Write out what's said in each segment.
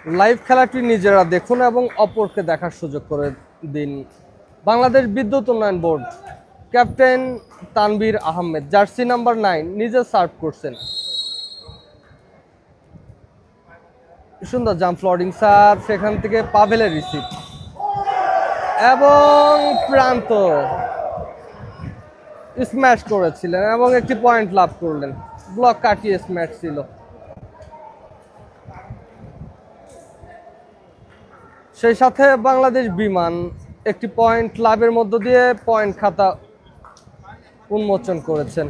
Live খেলাটি নিজেরা দেখুন এবং অপরকে দেখার সুযোগ করে দিন। বাংলাদেশ বিদ্যুৎ উন্নয়ন board, captain Tanvir Ahmed, jersey number 9, নিজে সার্ভ করছেন। সুন্দর জাম্প ফ্লোটিং সার্ভ, সেখান থেকে পাভেলের রিসিভ এবং প্রান্ত স্ম্যাশ করেছিলেন এবং একটি পয়েন্ট লাভ করলেন। ব্লক কাটিয়ে স্ম্যাশ ছিল। সেই সাথে বাংলাদেশ বিমান একটি পয়েন্ট লাভের মধ্য দিয়ে পয়েন্ট খাতা উন্মোচন করেছেন।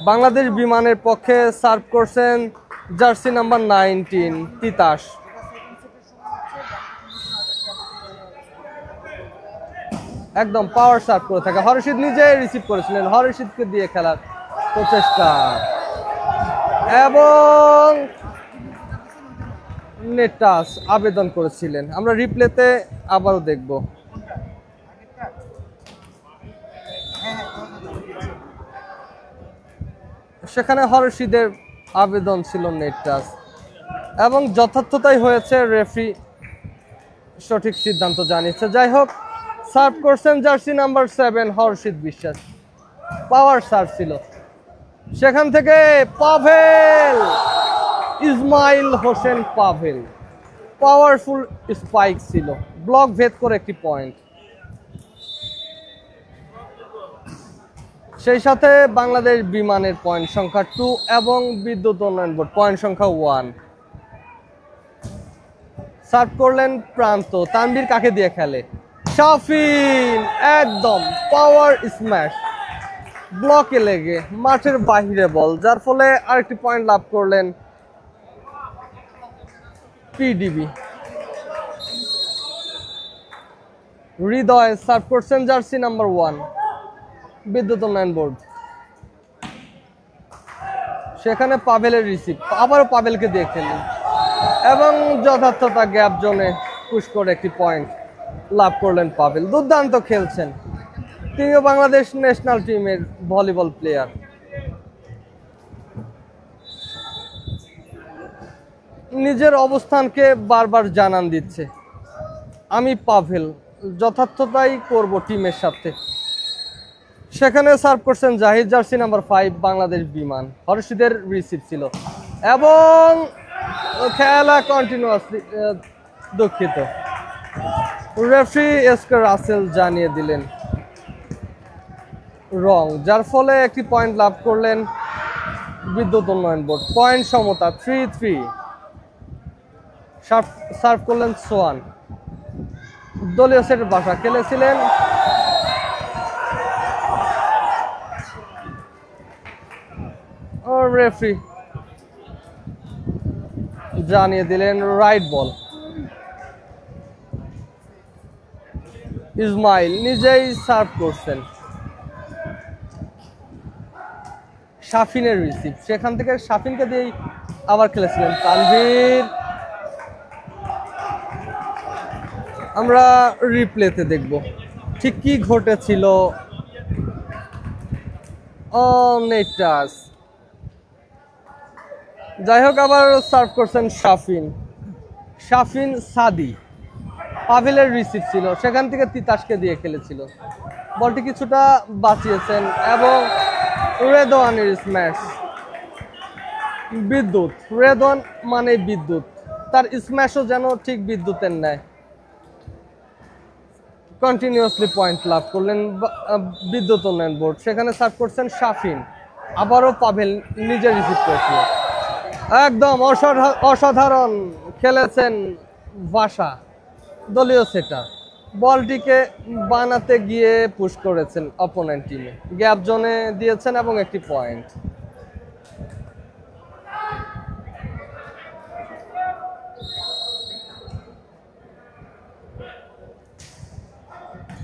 বাংলাদেশ বিমানের পক্ষে সার্ভ করছেন জার্সি নাম্বার 19 তিতাস। একদম পাওয়ার সার্ভ করে থাকে। হরশিদ নিজে রিসিভ করেছিলেন, হরশিদকে দিয়ে খেলার প্রচেষ্টা এবং নেট টাচ আবেদন করেছিলেন। আমরা রিপ্লেতে আবারও দেখব। সেখানে হরশিদের আবেদন ছিল নেট টাচ এবং যথার্থতাই হয়েছে, রেফারি সঠিক সিদ্ধান্ত জানিয়েছে। যাই হোক, সার্ভ করছেন জার্সি নাম্বার 7 হরশিদ বিশ্বাস। পাওয়ার সার্ভ ছিল, সেখান থেকে পাভেল, ইসমাইল হোসেন পাভেল, পাওয়ারফুল স্পাইক ছিল, ব্লক ভেদ করে একটি পয়েন্ট। সেই সাথে বাংলাদেশ বিমানের পয়েন্ট সংখ্যা 2 এবং বিদ্যুৎ উন্নয়ন বোর্ড পয়েন্ট সংখ্যা 1। সার্ভ করলেন প্রান্ত। তানভীর কাকে দিয়ে খেলে? শাফিন, একদম পাওয়ার স্ম্যাশ, ব্লকে লেগে মাঠের বাহিরে বল, যার ফলে আরেকটি পয়েন্ট লাভ করলেন পিডিবি। হৃদয় সার্ভ করছেন জার্সি নাম্বার 1 বিদ্যুৎ উন্নয়ন বোর্ড। সেখানে পাভেলের রিসিভ, আবারও পাভেলকে দিয়ে খেলেন এবং যথার্থতা গ্যাপ জোনে পুশ করে একটি পয়েন্ট লাভ করলেন পাভেল। দুর্দান্ত খেলছেন, তিনিও বাংলাদেশ ন্যাশনাল টিমের ভলিবল প্লেয়ার। নিজের অবস্থানকে বারবার জানান দিচ্ছে, আমি পাভেল, যথার্থতাই করব টিমের সাথে। সেখানে সার্ভ করছেন জাহিদ, জার্সি নাম্বার 5 বাংলাদেশ বিমান। হরশিদের রিসিভ ছিল এবং খেলা কন্টিনিউয়াসলি, দুঃখিত, রেফারি এসকে রাসেল জানিয়ে দিলেন রং, যার ফলে একটি পয়েন্ট লাভ করলেন বিদ্যুৎ উন্নয়ন বোর্ড। পয়েন্ট সমতা 3-3। সার্ভ করলেন সোয়ান, দলীয় সেটের বাসা খেলেছিলেন। রেফারি জানিয়ে দিলেন রাইট বল। ইসমাইল নিজেই সার্ভ করছেন। শাফিনের রিসিভ, সেখান থেকে শাফিনকে দিয়েই আবার খেলেছিলেন তানভীর। আমরা রিপ্লেতে দেখব ঠিক কি ঘটেছিল। Net touch. যাই হোক, আবার সার্ভ করছেন শাফিন সাদি। পাভেলের রিসিভ ছিল, সেখান থেকে তিতাসকে দিয়ে খেলেছিল। বলটি কিছুটা বাঁচিয়েছেন এবং রেদওয়ানের স্ম্যাশ। বিদ্যুৎ, রেদওয়ান মানে বিদ্যুৎ, তার স্ম্যাশও যেন ঠিক বিদ্যুতের ন্যায়। কন্টিনিউয়াসলি পয়েন্ট লাভ করলেন বিদ্যুৎ উন্নয়ন বোর্ড। সেখানে সার্ভ করছেন শাফিন, আবারও পাভেল নিজে রিসিভ করেছিল। একদম অসাধারণ খেলেছেন ভাষা, দলীয় সেটার। বলটিকে বানাতে গিয়ে পুশ করেছেন অপোনেন্ট টিমে, গ্যাপ জোনে দিয়েছেন এবং একটি পয়েন্ট।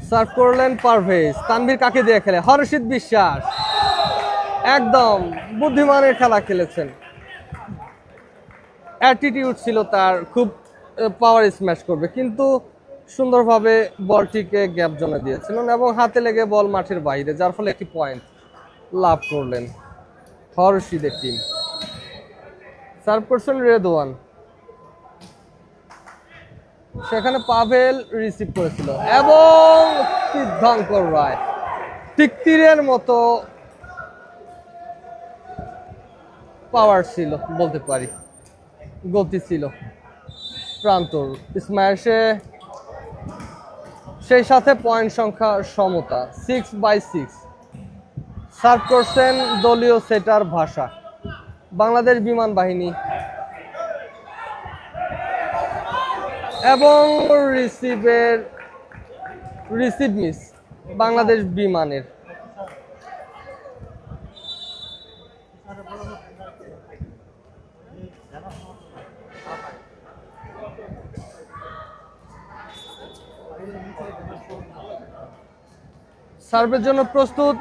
সার্ভ করলেন পারভেজ। তানভীর কাকে দিয়ে খেলে? হরশিদ বিশ্বাস, একদম বুদ্ধিমানের খেলা খেলেছেন। অ্যাটিটিউড ছিল তার, খুব পাওয়ার স্ম্যাশ করবে, কিন্তু সুন্দরভাবে বলটিকে গ্যাপ জোনে দিয়েছিলেন এবং হাতে লেগে বল মাঠের বাইরে, যার ফলে একটি পয়েন্ট লাভ করলেন হরশিদের টিম। সার্ভ করছেন রেদওয়ান। সেখানে পাভেল রিসিভ করেছিল এবং তীর্থঙ্কর রায় ঠিক তীরের মতো পাওয়ার ছিল বলতে পারি, গতি ছিল প্রান্তর স্ম্যাশে। সেই সাথে পয়েন্ট সংখ্যা সমতা 6/6। সার্ভ করছেন দলীয় সেটার ভাষা বাংলাদেশ বিমান বাহিনী এবং রিসিভ মিস বাংলাদেশ বিমানের। সার্ভের জন্য প্রস্তুত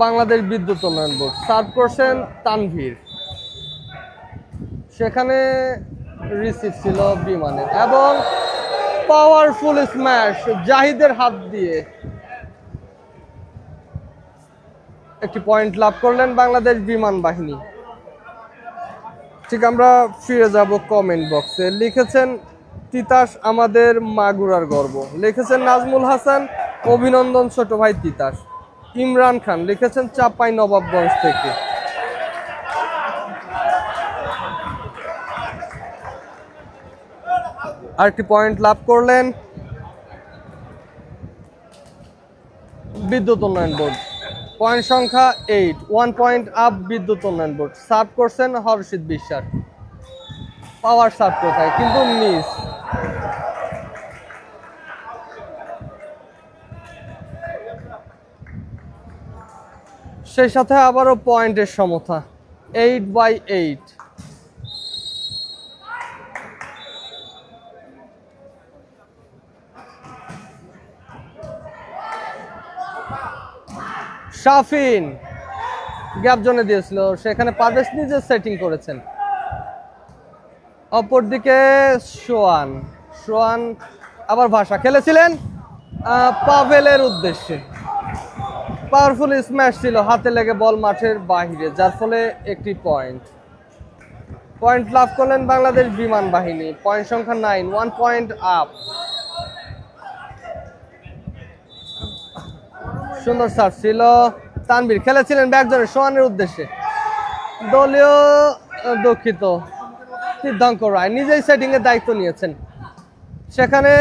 বাংলাদেশ বিদ্যুৎ উন্নয়ন বোর্ড। সার্ভ করছেন তানভীর, সেখানে রিসিভ ছিল বিমানের এবং পাওয়ারফুল স্ম্যাশ জাহিদের হাত দিয়ে একটি পয়েন্ট লাভ করলেন বাংলাদেশ বিমান বাহিনী। ঠিক আমরা ফিরে যাব কমেন্ট বক্সে। লিখেছেন তিতাস আমাদের মাগুরার গর্ব, লিখেছেন নাজমুল হাসান অভিনন্দন ছোট ভাই তিতাস। ইমরান খান লিখেছেন চাপাই নবাবগঞ্জ থেকে। আরেকটি পয়েন্ট লাভ করলেন বিদ্যুৎ উন্নয়ন বোর্ড, পয়েন্ট সংখ্যা 8, 1 পয়েন্ট আপ বিদ্যুৎ উন্নয়ন বোর্ড। সার্ভ করছেন হর্ষিত বিশ্বাস, পাওয়ার সার্ভ কোথায় কিন্তু মিস। সেই সাথে আবারও পয়েন্টের সমতা 8/8। শাফিন গ্যাপ জোনে দিয়েছিল, সেখানে পারভেজ নিজে সেটিং করেছেন। অপরদিকে সোয়ান আবার ভাষা খেলেছিলেন পাভেলের উদ্দেশ্যে। পাওয়ারফুল স্ম্যাশ ছিল, হাতে লেগে বল মাঠের বাহিরে, যার ফলে একটি পয়েন্ট লাভ করলেন বাংলাদেশ বিমান বাহিনী। পয়েন্ট সংখ্যা 9, 1 পয়েন্ট আপ। সুন্দর সার্ভ ছিল, তানভীর খেলেছিলেন ব্যাকজোনে সোয়ানের উদ্দেশ্যে। দলীয় দুঃখিত তীর্থঙ্কর রায় নিজেই সেটিং এর দায়িত্ব নিয়েছেন। সেখানে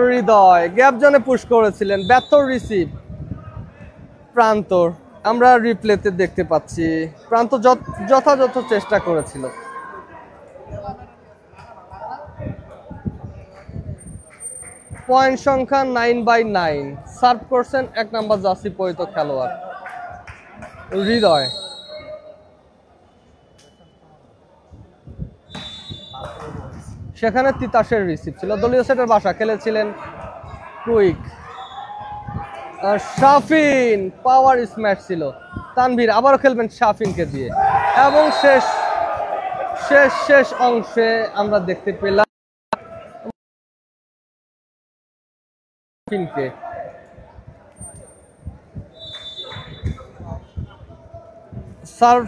হৃদয় গ্যাপ জোনে পুশ করেছিলেন, ব্যর্থ রিসিভ প্রান্তর। আমরা রিপ্লেতে দেখতে পাচ্ছি প্রান্ত যথাযথ চেষ্টা করেছিল। পয়েন্ট সংখ্যা 9/9। সার্ভ করছেন 1 নম্বর জার্সি পরিহিত খেলোয়াড় হৃদয়। সেখানে তিতাসের রিসিভ ছিল, দলীয় সেটের বাসা খেলেছিলেন কুইক। শাফিন পাওয়ার স্ম্যাশ ছিল, তানভীর আবারও খেলবেন শাফিনকে দিয়ে এবং শেষ অংশে আমরা দেখতে পেলাম শাফিনকে। সার্ভ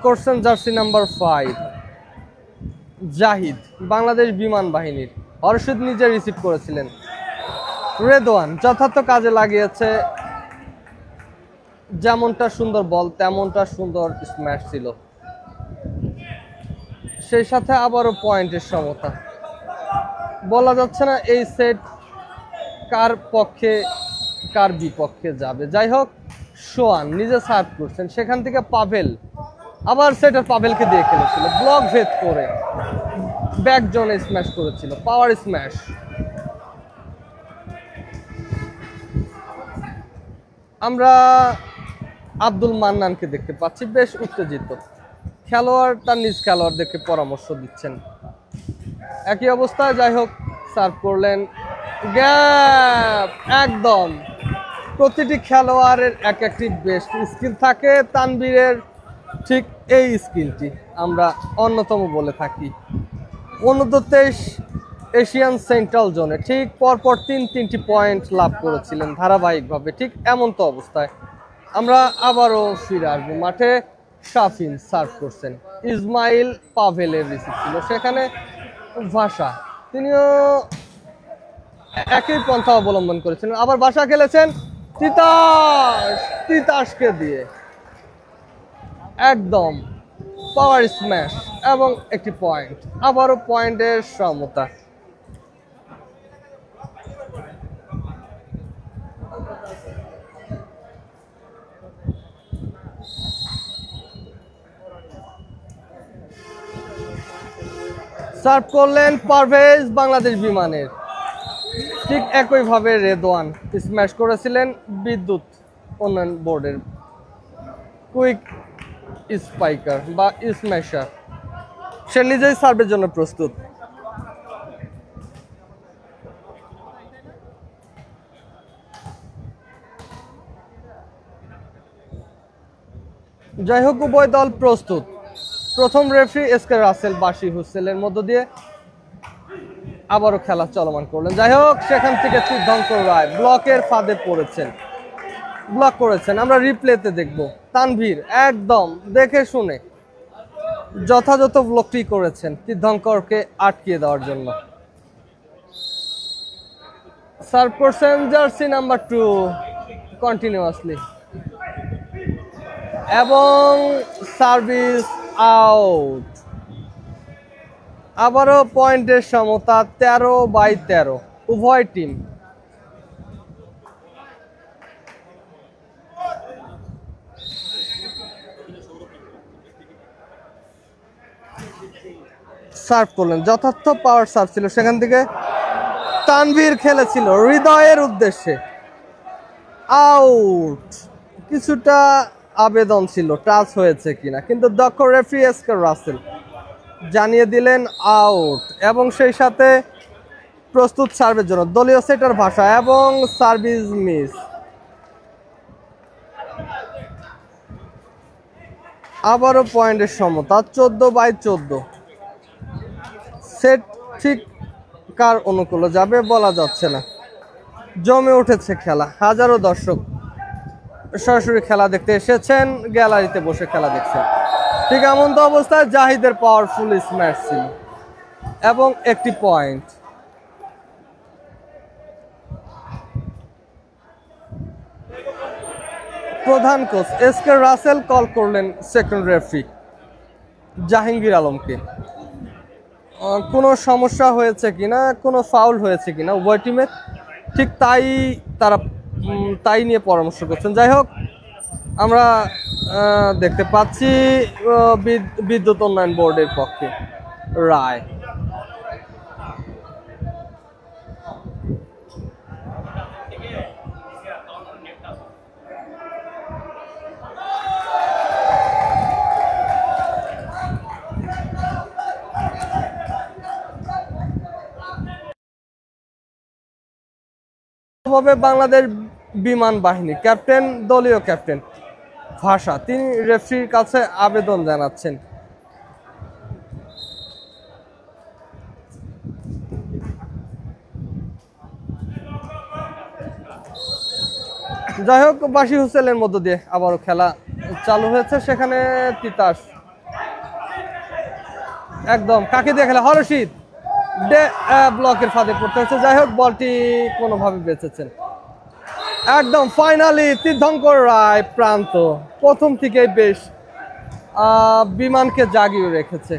করছেন জার্সি নাম্বার 5 জাহিদ বাংলাদেশ বিমান বাহিনীর। হর্ষিত নিজে রিসিভ করেছিলেন। রেদওয়ান যথার্থ কাজে লাগিয়েছে, যেমনটা সুন্দর বল তেমনটা সুন্দর স্ম্যাশ ছিল। সেই সাথে আবারও পয়েন্টের সমতা। বলা যাচ্ছে না এই সেট কার পক্ষে কার বিপক্ষে যাবে। যাই হোক, সোয়ান নিজে সার্ভ করছেন, সেখান থেকে পাভেল আবার সেটার পাভেলকে দিয়ে খেলেছিল, ব্লক ভেদ করে ব্যাক জোনে স্ম্যাশ করেছিল, পাওয়ার স্ম্যাশ। আমরা আব্দুল মান্নানকে দেখতে পাচ্ছি বেশ উত্তেজিত, খেলোয়াড় তার নিজ খেলোয়াড়দেরকে পরামর্শ দিচ্ছেন। একই অবস্থায় যাই হোক সার্ভ করলেন গ্যাপ। একদম প্রতিটি খেলোয়াড়ের এক একটি বেস্ট স্কিল থাকে, তানভীরের ঠিক এই স্কিলটি আমরা অন্যতম বলে থাকি। 29 এশিয়ান সেন্ট্রাল জোনে ঠিক পরপর তিনটি পয়েন্ট লাভ করেছিলেন ধারাবাহিকভাবে। ঠিক এমন তো অবস্থায় আমরা আবারও ফিরে আসবো মাঠে। শাফিন সার্ভ করছেন, ইসমাইল পাভেলের রিসিভ ছিল, সেখানে ভাষা তিনিও একই পন্থা অবলম্বন করেছেন, আবার বাসা খেলেছেন তিতাসকে দিয়ে একদম পাওয়ার স্ম্যাশ এবং একটি পয়েন্ট, আবারও পয়েন্টের সমতা। সার্ভ করলেন পারভেজ বাংলাদেশ বিমানের, ঠিক একইভাবে রেদওয়ান স্ম্যাশ করেছিলেন বিদ্যুৎ উন্নয়ন বোর্ডের কুইক স্পাইকার বা স্ম্যাশার। সে নিজেই সার্ভের জন্য প্রস্তুত। যাই হোক, উভয় দল প্রস্তুত। প্রথম রেফারি এসকে রাসেল বাসি হুসেলের মধ্য দিয়ে আবারও খেলা চলমান করলেন। যাই হোক, সেখান থেকে তীর্থঙ্কর রায় ব্লকের ফাঁদে পড়েছেন, ব্লক করেছেন। আমরা রিপ্লেতে দেখব তানভীর একদম দেখে শুনে যথাযথ ব্লকটি করেছেন তীর্থঙ্করকে আটকিয়ে দেওয়ার জন্য। সার্ভ করছেন জার্সি নাম্বার 2 কন্টিনিউয়াসলি এবং সার্ভিস আউট। আবারও পয়েন্টের সমতা 13/13 উভয় টিম। সার্ভ করলেন, যথার্থ পাওয়ার সার্ভ ছিল, সেখান থেকে তানভীর খেলেছিল হৃদয়ের উদ্দেশ্যে, আউট। কিছুটা আবেদন ছিল টাচ হয়েছে কিনা, কিন্তু দক্ষ রেফারি এসকে রাসেল জানিয়ে দিলেন আউট এবং সেই সাথে প্রস্তুত সার্ভের জন্য দলীয় সেটার ভাষা এবং সার্ভিস মিস। আবারও পয়েন্টের সমতা 14/14। সেট ঠিক কার অনুকূলে যাবে বলা যাচ্ছে না, জমে উঠেছে খেলা। হাজারো দর্শক সরাসরি খেলা দেখতে এসেছেন, গ্যালারিতে বসে খেলা দেখছেন। ঠিক এমন তো অবস্থায় জাহিদের পাওয়ারফুল স্ম্যাশ ছিল এবং একটি পয়েন্ট। প্রধান কোচ এসকে রাসেল কল করলেন সেকেন্ড রেফারি জাহাঙ্গীর আলমকে। কোনো সমস্যা হয়েছে কিনা, কোনো ফাউল হয়েছে কিনা উভয় টিমের, ঠিক তাই নিয়ে পরামর্শ করছেন। যাই হোক, আমরা দেখতে পাচ্ছি বিদ্যুৎ উন্নয়ন বোর্ডের পক্ষে রায়। বাংলাদেশ বিমান বাহিনী ক্যাপ্টেন, দলীয় ক্যাপ্টেন ভাষা, তিনি রেফারির কাছে আবেদন জানাচ্ছেন। যাই হোক, বাসি হুসেলের মধ্য দিয়ে আবারও খেলা চালু হয়েছে। সেখানে তিতাস একদম কাকে দিয়ে খেলা, হরশিদ ব্লকের ফাঁদে পড়তে হয়েছে। যাই হোক, বলটি কোনোভাবে বেঁচেছেন। একদম ফাইনালি তীর্থঙ্কর রায় প্রান্ত প্রথম থেকেই বেশ বিমানকে জাগিয়ে রেখেছে,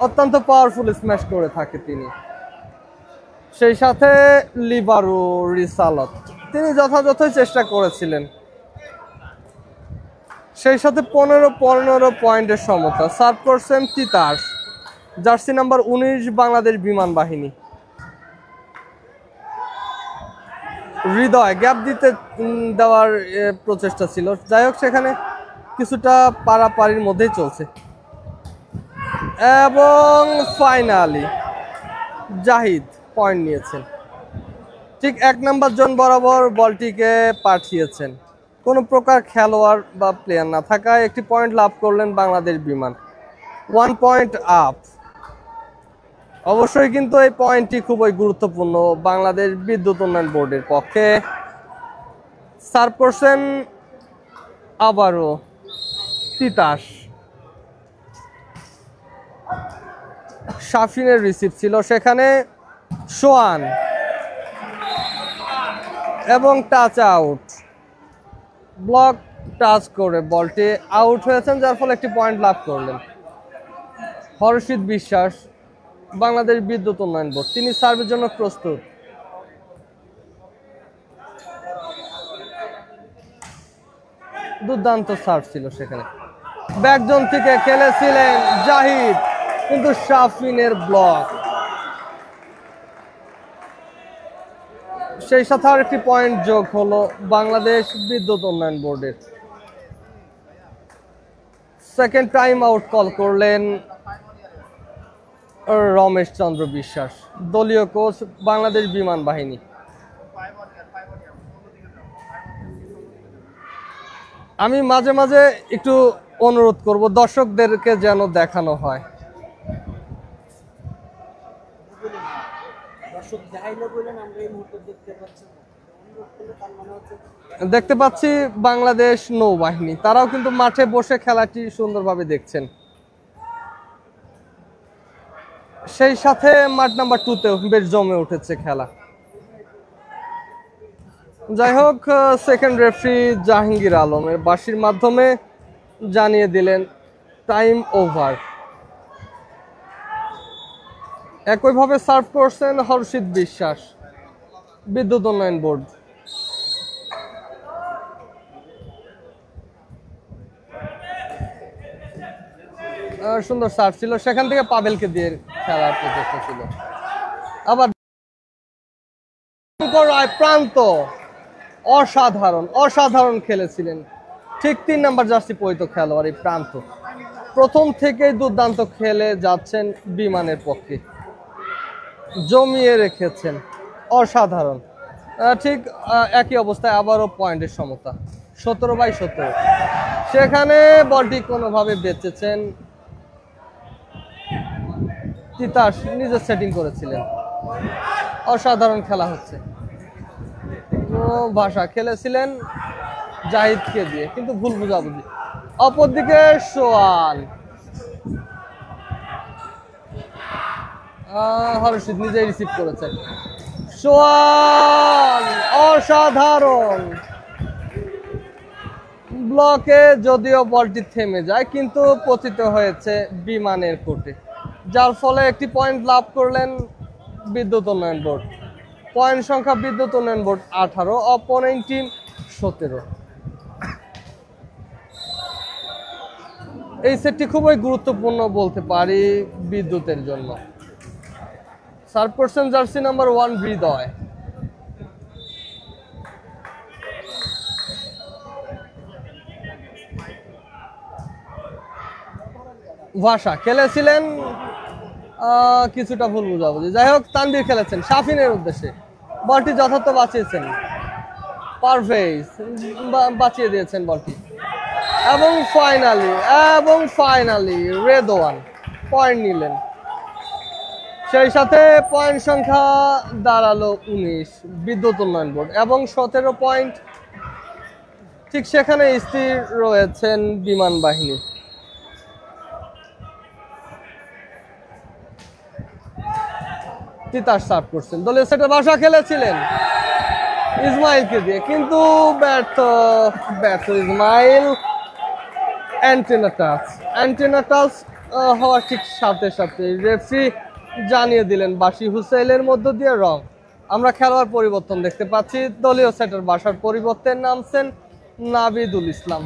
অত্যন্ত পাওয়ারফুল স্ম্যাশ করে থাকে তিনি। সেই সাথে লিবারু রিসালত তিনি যথাযথই চেষ্টা করেছিলেন। সেই সাথে 15 পয়েন্টের সমতা। সার্ভ করছেন তিতাস, জার্সি নাম্বার 19 বাংলাদেশ বিমান বাহিনী। হৃদয় গ্যাপ দিতে দেওয়ার প্রচেষ্টা ছিল, যাই হোক সেখানে কিছুটা পারাপারির মধ্যেই চলছে এবং ফাইনালি জাহিদ পয়েন্ট নিয়েছেন। ঠিক 1 নম্বর জোন বরাবর বলটিকে পাঠিয়েছেন। কোনো প্রকার খেলোয়াড় বা প্লেয়ার না থাকায় একটি পয়েন্ট লাভ করলেন বাংলাদেশ বিমান, 1 পয়েন্ট আপ। অবশ্যই কিন্তু এই পয়েন্টটি খুবই গুরুত্বপূর্ণ বাংলাদেশ বিদ্যুৎ উন্নয়ন বোর্ডের পক্ষে। সার্ভ করছেন আবারও তিতাস, শাফিনের রিসিভ ছিল, সেখানে সোয়ান এবং টাচ আউট, ব্লক টাচ করে বলটি আউট হয়েছেন, যার ফলে একটি পয়েন্ট লাভ করলেন হর্ষিত বিশ্বাস, বাংলাদেশ বিদ্যুৎ উন্নয়ন বোর্ড। তিনি সার্ভের জন্য প্রস্তুত। দুর্দান্ত সার্ভ ছিল সেখানে, ব্যাকজোন থেকে খেলেছিলেন জাহিদ, কিন্তু শাফিনের ব্লক, সেই সাথে আর একটি পয়েন্ট যোগ হলো বাংলাদেশ বিদ্যুৎ উন্নয়ন বোর্ডের। সেকেন্ড টাইম আউট কল করলেন রমেশ চন্দ্র বিশ্বাস, দলীয় কোচ বাংলাদেশ বিমান বাহিনী। আমি মাঝে মাঝে একটু অনুরোধ করব দর্শকদেরকে যেন দেখানো হয়। দেখতে পাচ্ছি বাংলাদেশ নৌবাহিনী, তারাও কিন্তু মাঠে বসে খেলাটি সুন্দরভাবে দেখছেন। সেই সাথে মাঠ নাম্বার 2তেও বেশ জমে উঠেছে খেলা। যাই হোক, সেকেন্ড রেফারি জাহাঙ্গীর আলমের বাঁশির মাধ্যমে জানিয়ে দিলেন টাইম ওভার। একইভাবে সার্ভ করছেন হর্ষিত বিশ্বাস, বিদ্যুৎ উন্নয়ন বোর্ড। সুন্দর সার্ভ ছিল, সেখান থেকে পাবেলকে দিয়ে খেলার প্রচেষ্টা ছিল। আবার প্রান্ত অসাধারণ অসাধারণ খেলেছিলেন, ঠিক 3 নম্বর জার্সি পরিহিত খেলোয়াড় এই প্রান্ত, প্রথম থেকেই দুর্দান্ত খেলে যাচ্ছেন বিমানের পক্ষে, জমিয়ে রেখেছেন, অসাধারণ। ঠিক একই অবস্থায় আবারও পয়েন্টের সমতা, 17/17। সেখানে বলটি কোনোভাবে বেঁচেছেন তিতাস, নিজে সেটিং করেছিলেন। অসাধারণ খেলা হচ্ছে। ভাষা খেলেছিলেন জাহিদকে দিয়ে, কিন্তু ভুল বুঝাবুঝি। অপরদিকে সোয়ান, হর্ষিত নিজেই রিসিভ করেছেন। সোয়ান অসাধারণ ব্লকে, যদিও বলটি থেমে যায়, কিন্তু পতিত হয়েছে বিমানের কোর্টে, যার ফলে একটি পয়েন্ট লাভ করলেন বিদ্যুৎ উন্নয়ন বোর্ড। পয়েন্ট সংখ্যা বিদ্যুৎ উন্নয়ন বোর্ড 18, অপোনেন্ট টিম 17। এই সেটটি খুবই গুরুত্বপূর্ণ বলতে পারি বিদ্যুতের জন্য। সার্ভ করছেন জার্সি নাম্বার 1 হৃদয়। ভাষা খেলেছিলেন কিছুটা ভুল বুঝাবুঝি। যাই হোক, তানভীর খেলেছেন শাফিনের উদ্দেশ্যে, বলটি যথার্থ বাঁচিয়েছেন, পারভেজ বাঁচিয়ে দিয়েছেন বলটি, এবং ফাইনালি রেদওয়ান পয়েন্ট নিলেন। সেই সাথে পয়েন্ট সংখ্যা দাঁড়ালো 19 বিদ্যুৎ উন্নয়ন বোর্ড, এবং 17 পয়েন্ট ঠিক সেখানে স্থির রয়েছেন বিমান বাহিনী। তিতাস সার্ভ করছেন, দলীয় সেটে ভাষা খেলেছিলেন ইসমাইলকে দিয়ে, কিন্তু ব্যর্থ ইসমাইল। অ্যান্টেনা টাচ হওয়ার ঠিক সাথে সাথে রেফারি জানিয়ে দিলেন বাসি হুসেইনের মধ্য দিয়ে রং। আমরা খেলোয়াড় পরিবর্তন দেখতে পাচ্ছি, দলীয় সেটের বাসার পরিবর্তে নামছেন নাবিদুল ইসলাম।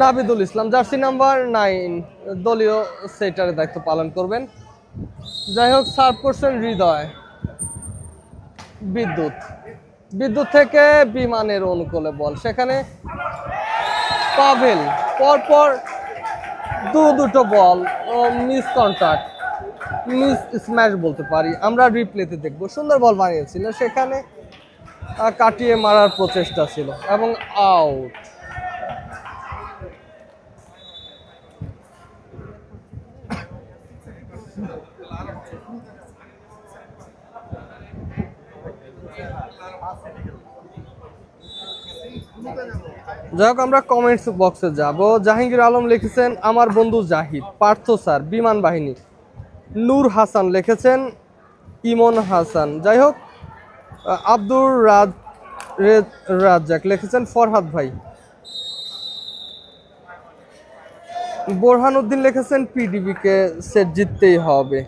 নাবিদুল ইসলাম জার্সি নাম্বার 9 দলীয় সেটারের দায়িত্ব পালন করবেন। যাই হোক, সার্ভ করছেন হৃদয়, বিদ্যুৎ থেকে বিমানের অনুকূলে বল, সেখানে পাভেল পরপর দুটো ball miss contact, miss smash বলতে পারি, আমরা রিপ্লেতে দেখব। সুন্দর বল বানিয়েছিলেন, সেখানে কাটিয়ে মারার প্রচেষ্টা ছিল, এবং আউট। যাই হোক আমরা কমেন্টস বক্সে যাব। জাহাঙ্গীর আলম লিখেছেন আমার বন্ধু জাহিদ, পার্থ স্যার বিমান বাহিনী। নূর হাসান লিখেছেন ইমন হাসান। যাই হোক আব্দুর রাজ্জাক লিখেছেন ফরহাদ ভাই। বোরহান উদ্দিন লিখেছেন পিডিবিকে সেট জিততেই হবে।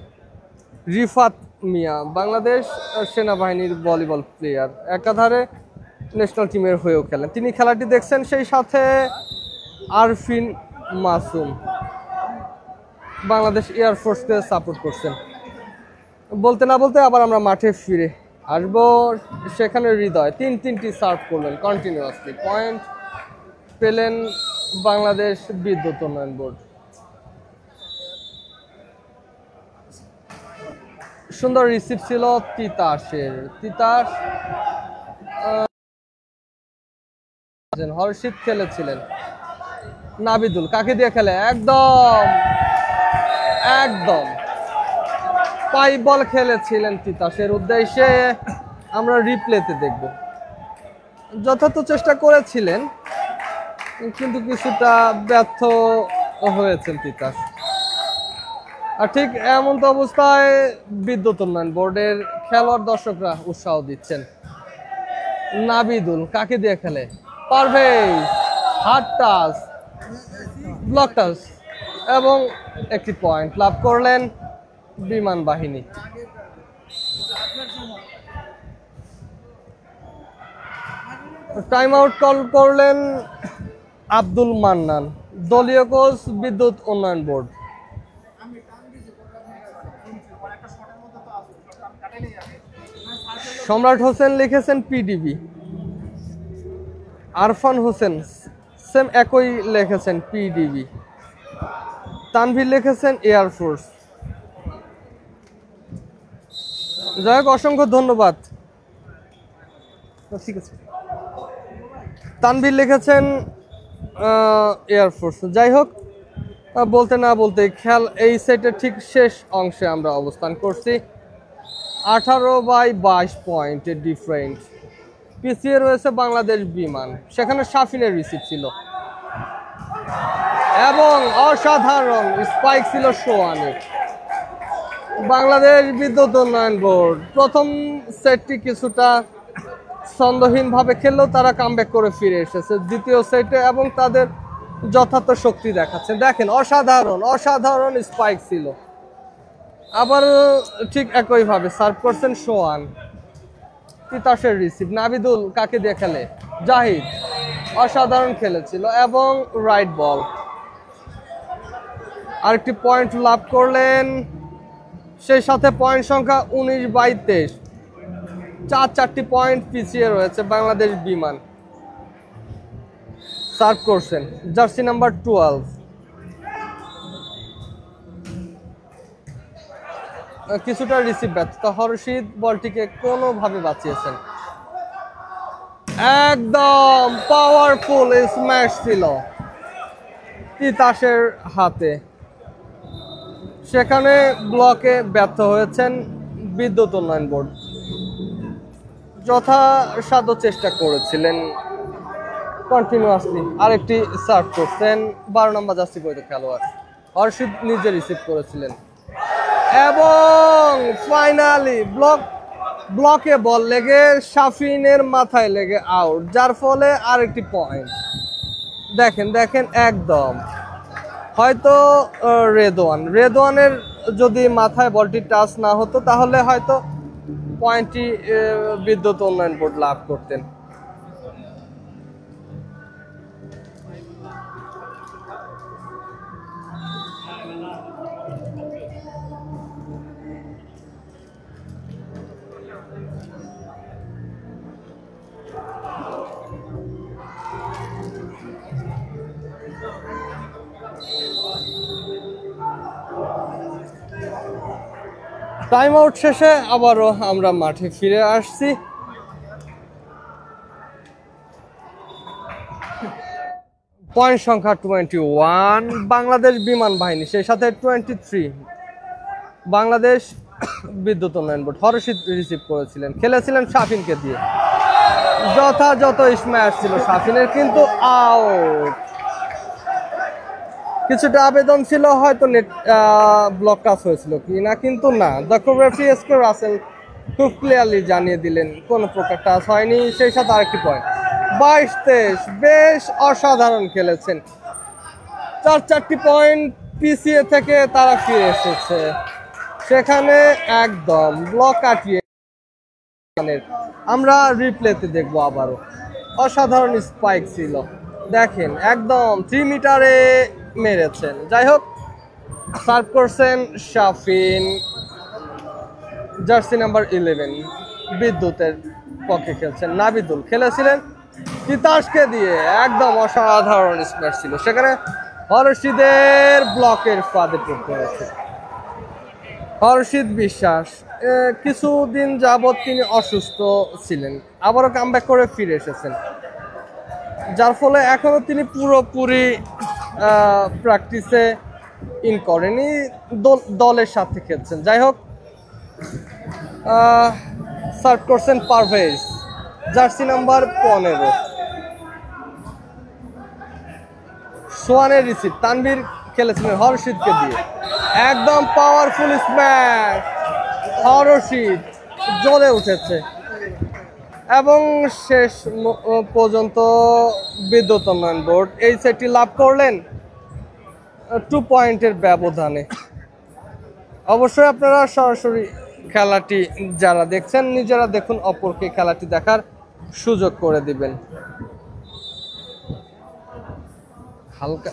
রিফাত মিয়া বাংলাদেশ সেনাবাহিনীর ভলিবল প্লেয়ার, একাধারে ন্যাশনাল টিমের হয়েও খেলেন, তিনি খেলাটি দেখছেন। সেই সাথে আরফিন মাসুম বাংলাদেশ এয়ারফোর্সকে সাপোর্ট করছেন। বলতে না বলতে আবার আমরা মাঠে ফিরে আসবো। সেখানে হৃদয় তিনটি সার্ভ করলেন কন্টিনিউয়াসলি, পয়েন্ট পেলেন বাংলাদেশ বিদ্যুৎ উন্নয়ন বোর্ড। সুন্দর রিসিভ ছিল তিতাসের। তিতাস হর্ষিত খেলেছিলেন। নাবিদুল কাকে দিয়ে খেলে? একদম পাই বল খেলেছিলেন তিতাসের উদ্দেশ্যে। আমরা রিপ্লেতে দেখব। যথার্থ চেষ্টা করেছিলেন কিন্তু কিছুটা ব্যর্থ হয়েছেন তিতাস। আর ঠিক এমন তো অবস্থায় বিদ্যুৎ উন্নয়ন বোর্ডের খেলোয়াড় দর্শকরা উৎসাহ দিচ্ছেন। নাবিদুল কাকে দিয়ে খেলে? Parvez hard touch, block touch এবং একটি পয়েন্ট লাভ করলেন বিমান বাহিনী। টাইম আউট কল করলেন আব্দুল মান্নান, দলীয় কোচ বিদ্যুৎ উন্নয়ন বোর্ড। সম্রাট হোসেন লিখেছেন পিডিবি। আরফান হোসেন সেম একই লিখেছেন পিডিবি। তানভীর লিখেছেন এয়ারফোর্স। যাই হোক অসংখ্য ধন্যবাদ। ঠিক আছে, তানভীর লিখেছেন এয়ারফোর্স। যাই হোক বলতে না বলতে খেল এই সেটের ঠিক শেষ অংশে আমরা অবস্থান করছি। 18/22 পয়েন্টের ডিফারেন্ট। পিছিয়ে রয়েছে বাংলাদেশ বিমান, সেখানে শাফিনের রিসিভ ছিল এবং অসাধারণ স্পাইক ছিল সোয়ানের। বাংলাদেশ বিদ্যুৎ উন্নয়ন বোর্ড প্রথম সেটটি কিছুটা ছন্দহীনভাবে খেললেও তারা কামব্যাক করে ফিরে এসেছে দ্বিতীয় সেটে এবং তাদের যথার্থ শক্তি দেখাচ্ছে। দেখেন অসাধারণ স্পাইক ছিল। আবার ঠিক একইভাবে সার্ভ করছেন সোয়ান। তিতাসের রিসিভ। নাবিদুল কাকে দিয়ে খেলে? জাহিদ অসাধারণ খেলেছিল এবং রাইট বল। আরেকটি পয়েন্ট লাভ করলেন। সেই সাথে পয়েন্ট সংখ্যা 19/23। চারটি পয়েন্ট পিছিয়ে রয়েছে বাংলাদেশ বিমান। সার্ভ করছেন জার্সি নাম্বার 12। কিছুটা রিসিভ ব্যর্থ। হর্ষিত বলটিকে কোনোভাবে বাঁচিয়েছেন। একদম পাওয়ারফুল স্ম্যাশ ছিল তিতাসের হাতে, সেখানে ব্লকে ব্যর্থ হয়েছেন বিদ্যুৎ উন্নয়ন বোর্ড। যথাসাধ্য চেষ্টা করেছিলেন কন্টিনিউয়াসলি। আরেকটি সার্ভ করছেন 12 নম্বর জার্সি পরিহিত খেলোয়াড় হর্ষিত, নিজে রিসিভ করেছিলেন এবং ফাইনালি ব্লকে বল লেগে শাফিনের মাথায় লেগে আউট, যার ফলে আরেকটি পয়েন্ট। দেখেন একদম হয়তো রেদওয়ানের যদি মাথায় বলটি টাচ না হতো তাহলে হয়তো পয়েন্টটি বিদ্যুৎ উন্নয়ন বোর্ড লাভ করতেন। টাইম আউট শেষে আবারও আমরা মাঠে ফিরে আসছি। পয়েন্ট সংখ্যা 21 বাংলাদেশ বিমান বাহিনী, সেই সাথে 23 বাংলাদেশ বিদ্যুৎ উন্নয়ন বোর্ড। হর্ষিত রিসিভ করেছিলেন, খেলেছিলেন শাফিনকে দিয়ে। যথাযথ স্ম্যাশ ছিল শাফিনের, কিন্তু আউট। কিছুটা আবেদন ছিল হয়তো নেট ব্লক টাচ হয়েছিল কি না, কিন্তু না, দেখো রেফারি এসকে রাসেল খুব ক্লিয়ারলি জানিয়ে দিলেন কোনো প্রকার টাচ হয়নি। সেই সাথে আরেকটি পয়েন্ট, 22-23, বেশ অসাধারণ খেলেছেন। 4টি পয়েন্ট পিছিয়ে থেকে তারা ফিরে এসেছে, সেখানে একদম ব্লক কাটিয়ে। আমরা রিপ্লেতে দেখবো আবারও, অসাধারণ স্পাইক ছিল, দেখেন একদম 3 মিটারে মেরেছেন। যাই হোক, সার্ভ করছেন শাফিন, জার্সি নাম্বার 11, বিদ্যুতের পক্ষে খেলছেন। নাবিদুল খেলেছিলেন তিতাসকে দিয়ে, একদম অসাধারণ স্ম্যাশ ছিল, সেখানে হরশিদের ব্লকের ফাঁদে পড়তে হয়েছে। হর্ষিত বিশ্বাস কিছুদিন যাবৎ তিনি অসুস্থ ছিলেন, আবারও কামব্যাক করে ফিরে এসেছেন, যার ফলে এখনো তিনি পুরোপুরি প্র্যাকটিসে ইন করেনি, দলের সাথে খেলছেন। যাই হোক, সার্ভ করছেন পারভেজ, জার্সি নাম্বার 15। সোয়ানের রিসিভ, তানভীর খেলেছিলেন হর্ষিতকে দিয়ে, একদম পাওয়ারফুল স্ম্যাশ, হর্ষিত জ্বলে উঠেছে এবং শেষ পর্যন্ত বিদ্যুৎ উন্নয়ন বোর্ড এই সেটটি লাভ করলেন 2 পয়েন্টের ব্যবধানে। অবশ্যই আপনারা সরাসরি খেলাটি যারা দেখছেন নিজেরা দেখুন, অপরকে খেলাটি দেখার সুযোগ করে দিবেন। হালকা